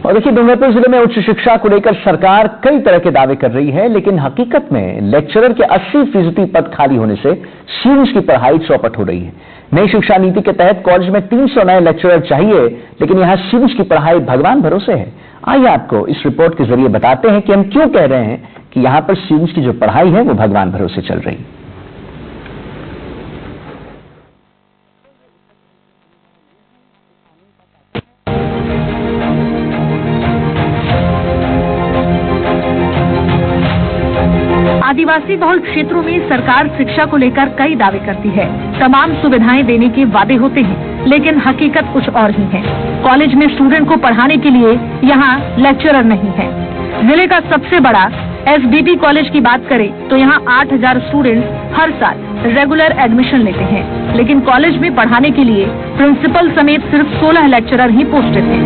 और देखिए, डूंगरपुर जिले में उच्च शिक्षा को लेकर सरकार कई तरह के दावे कर रही है, लेकिन हकीकत में लेक्चरर के 80% पद खाली होने से स्टूडेंट्स की पढ़ाई चौपट हो रही है। नई शिक्षा नीति के तहत कॉलेज में 300 नए लेक्चरर चाहिए, लेकिन यहाँ स्टूडेंट्स की पढ़ाई भगवान भरोसे है। आइए आपको इस रिपोर्ट के जरिए बताते हैं कि हम क्यों कह रहे हैं कि यहाँ पर स्टूडेंट्स की जो पढ़ाई है वो भगवान भरोसे चल रही है। आदिवासी बहुल क्षेत्रों में सरकार शिक्षा को लेकर कई दावे करती है। तमाम सुविधाएं देने के वादे होते हैं, लेकिन हकीकत कुछ और ही है। कॉलेज में स्टूडेंट को पढ़ाने के लिए यहाँ लेक्चरर नहीं है। जिले का सबसे बड़ा एसबीपी कॉलेज की बात करें तो यहाँ 8000 स्टूडेंट्स हर साल रेगुलर एडमिशन लेते हैं, लेकिन कॉलेज में पढ़ाने के लिए प्रिंसिपल समेत सिर्फ 16 लेक्चरर ही पोस्टेड हैं,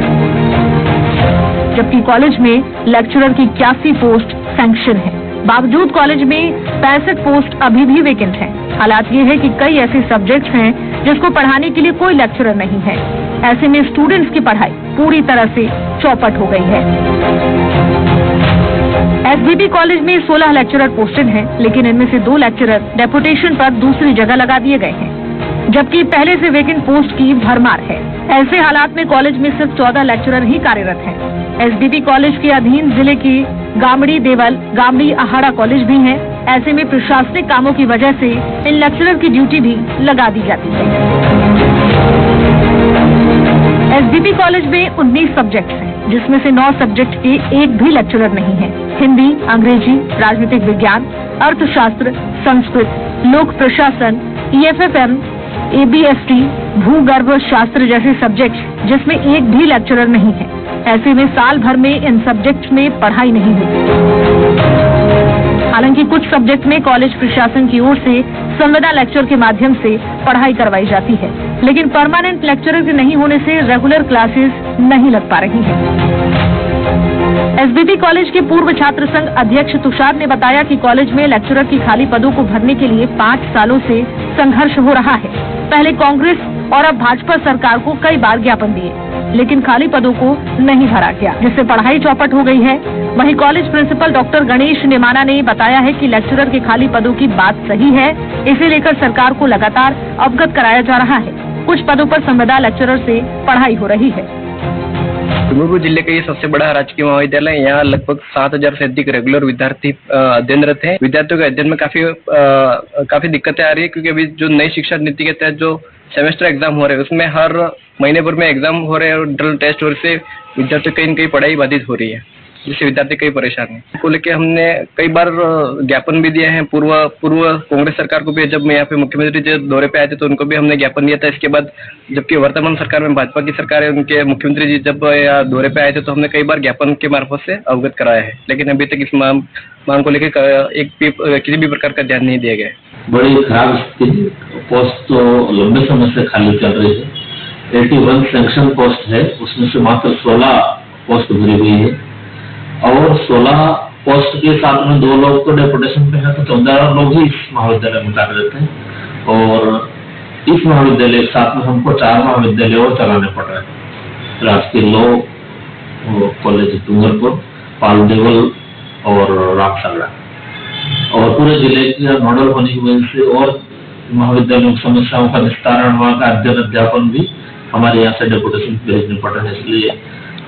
जबकि कॉलेज में लेक्चरर की 81 पोस्ट सैंक्शन है। बावजूद कॉलेज में 65 पोस्ट अभी भी वेकेंट हैं। हालात ये है कि कई ऐसे सब्जेक्ट्स हैं जिसको पढ़ाने के लिए कोई लेक्चरर नहीं है। ऐसे में स्टूडेंट्स की पढ़ाई पूरी तरह से चौपट हो गई है। एसबीपी कॉलेज में 16 लेक्चरर पोस्टेड हैं, लेकिन इनमें से 2 लेक्चरर डेपुटेशन पर दूसरी जगह लगा दिए गए हैं, जबकि पहले से वेकेंट पोस्ट की भरमार है। ऐसे हालात में कॉलेज में सिर्फ 14 लेक्चरर ही कार्यरत हैं। एसबीपी कॉलेज के अधीन जिले की गामड़ी देवल, गामड़ी अहाड़ा कॉलेज भी हैं। ऐसे में प्रशासनिक कामों की वजह से इन लेक्चरर की ड्यूटी भी लगा दी जाती है। एसबीपी कॉलेज में 19 सब्जेक्ट हैं, जिसमें से 9 सब्जेक्ट के एक भी लेक्चरर नहीं है। हिंदी, अंग्रेजी, राजनीतिक विज्ञान, अर्थशास्त्र, संस्कृत, लोक प्रशासन, EFFM, ABST, भूगर्भ शास्त्र जैसे सब्जेक्ट जिसमें एक भी लेक्चरर नहीं है। ऐसे में साल भर में इन सब्जेक्ट्स में पढ़ाई नहीं होती। हालांकि कुछ सब्जेक्ट में कॉलेज प्रशासन की ओर से संविदा लेक्चर के माध्यम से पढ़ाई करवाई जाती है, लेकिन परमानेंट लेक्चरर के नहीं होने से रेगुलर क्लासेस नहीं लग पा रही हैं। एसबीपी कॉलेज के पूर्व छात्र संघ अध्यक्ष तुषार ने बताया कि कॉलेज में लेक्चरर की खाली पदों को भरने के लिए 5 सालों से संघर्ष हो रहा है। पहले कांग्रेस और अब भाजपा सरकार को कई बार ज्ञापन दिए, लेकिन खाली पदों को नहीं भरा गया, जिससे पढ़ाई चौपट हो गई है। वहीं कॉलेज प्रिंसिपल डॉक्टर गणेश निमाना ने बताया है कि लेक्चरर के खाली पदों की बात सही है, इसे लेकर सरकार को लगातार अवगत कराया जा रहा है। कुछ पदों पर संविदा लेक्चरर से पढ़ाई हो रही है। डूंगरपुर जिले का ये सबसे बड़ा राजकीय महाविद्यालय है। यहाँ लगभग 7000 से अधिक रेगुलर विद्यार्थी अध्ययनरत हैं। विद्यार्थियों के अध्ययन में काफी दिक्कतें आ रही है, क्योंकि अभी जो नई शिक्षा नीति के तहत जो सेमेस्टर एग्जाम हो रहे हैं उसमें हर महीने भर में एग्जाम हो रहे हैं और ड्रिल टेस्ट हो रहे, विद्यार्थियों कहीं न कहीं पढ़ाई बाधित हो रही है, जिससे विद्यार्थी कई परेशान हैं। इसको लेकर हमने कई बार ज्ञापन भी दिए हैं पूर्व कांग्रेस सरकार को भी। जब मैं यहाँ पे मुख्यमंत्री जब दौरे पे आए थे तो उनको भी हमने ज्ञापन दिया था। इसके बाद जबकि वर्तमान सरकार में भाजपा की सरकार है, उनके मुख्यमंत्री जी जब यहाँ दौरे पे आए थे तो हमने कई बार ज्ञापन के मार्फत से अवगत कराया है, लेकिन अभी तक इस मांग को लेकर किसी भी प्रकार का ध्यान नहीं दिया गया। बड़ी खराब स्थिति, पोस्ट तो लंबे समय से खाली चल रही है। 81 सैंक्शन पोस्ट है, उसमें से मात्र 16 पोस्ट भरी हुई है और 16 पोस्ट के साथ में 2 लोग तो डेपुटेशन पे है, तो 14 लोग ही इस महाविद्यालय में कार्यरत हैं। और इस महाविद्यालय के साथ में हमको 4 महाविद्यालय और चलाने पड़ रहे हैं। राजकीय लॉ कॉलेज डूंगरपुर, पाल देवल और रामसागड़ा, और पूरे जिले के नोडल होने की वजह से और महाविद्यालयों की समस्याओं का निस्तारण, वहाँ का अध्ययन अध्यापन भी हमारे यहाँ से डेपुटेशन भेजने पड़ रहे हैं, इसलिए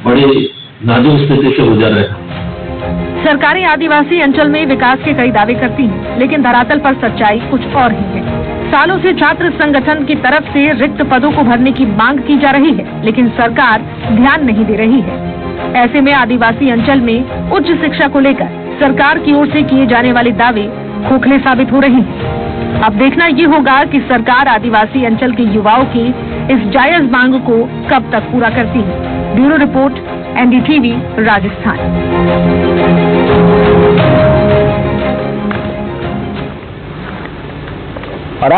बड़ी नाजुक स्थिति से गुजर रहे हैं। सरकारें आदिवासी अंचल में विकास के कई दावे करती हैं, लेकिन धरातल पर सच्चाई कुछ और ही है। सालों से छात्र संगठन की तरफ से रिक्त पदों को भरने की मांग की जा रही है, लेकिन सरकार ध्यान नहीं दे रही है। ऐसे में आदिवासी अंचल में उच्च शिक्षा को लेकर सरकार की ओर से किए जाने वाले दावे खोखले साबित हो रहे हैं। अब देखना ये होगा कि सरकार आदिवासी अंचल के युवाओं की इस जायज मांग को कब तक पूरा करती है। Bureau report, NDTV, Rajasthan.